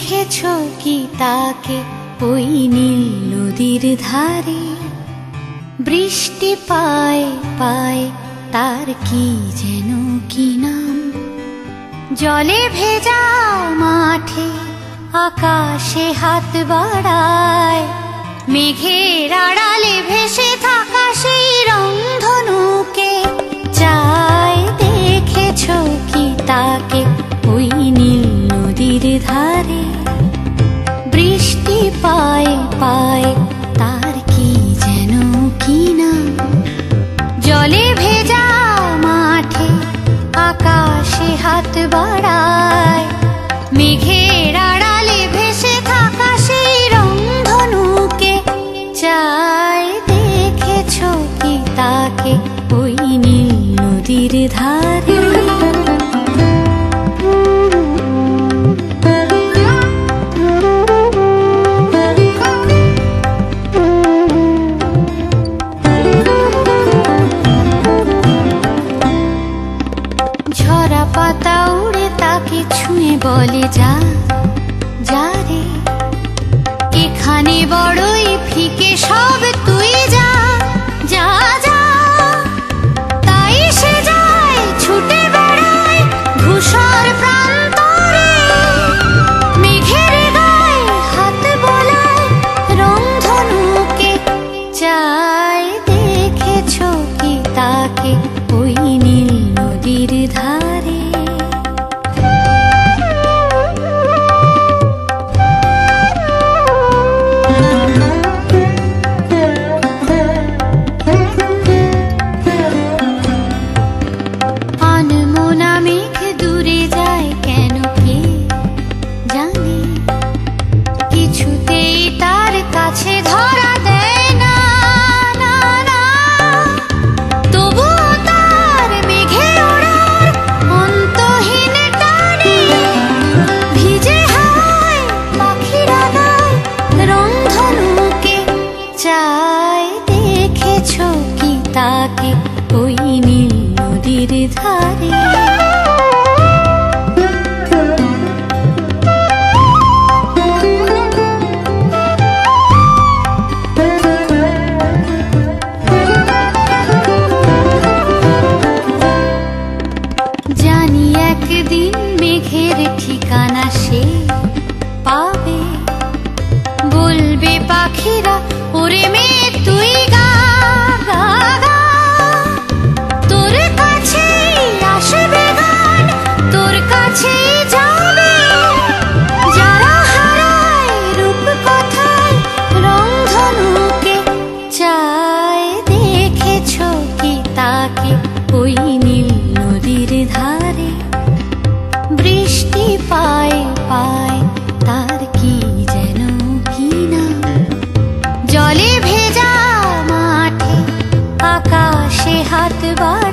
দেখেছো কি তাকে ওই নীল নদীর ধারে? বৃষ্টি পায় পায় তার কি যেন কি নাম। জলে ভেজা মাঠে আকাশে হাত বাড়ায়, মেঘের আড়ালে ভেসে থাকা সেই রংধনুকে চায়। দেখেছো কি তাকে ওই নীল নদীর ধারে? বৃষ্টি পায় পায় তার কি যেন কি নাম। জলে ভেজা মাঠে আকাশে হাত বাড়ায়, মেঘের আড়ালে ভেসে থাকা সেই রংধনুকে চায়। দেখেছো কি তাকে ওই নীল নদীর ধারে? ঝরা পাতা উড়ে তাকে ছুঁয়ে বলে যা যা রে, এখানে বড়ই ফিকে সব, তুই যা যা যা। তাই সে যায় ছুটে বেড়ায় ধূসর প্রান্তরে, মেঘের গায়ে হাত বোলায় রংধনুকে চায়। দেখেছো কি তাকে ওই নীল নদীর ধারে? আনমনা মেঘ দূরে যায় কেন কে জানে, কিছুতেই তার কাছে ধরা দেয় না না না। তবুও তার মেঘে ওড়ার অন্তহীন টানে, ভিজে হাওয়ায় পাখিরা গায় রংধনুকে চায়। দেখেছো কি তাকে ওই নীল নদীর ধারে? জানি একদিন মেঘের ঠিকানা সে পাবে, বলবে পাখিরা ওরে মেঘ তুই গা গা গা। তোর কাছেই আসবে গান, তোর কাছেই যাবে, যারা হারায় রূপ কথায় রংধনুকে চায়। দেখেছো কি তাকে ওই নীল নদীর ধারে? বৃষ্টি পায় পায় তার কি যেন কি নাম। জলে ভেজা মাঠে আকাশে হাত বাড়ায়,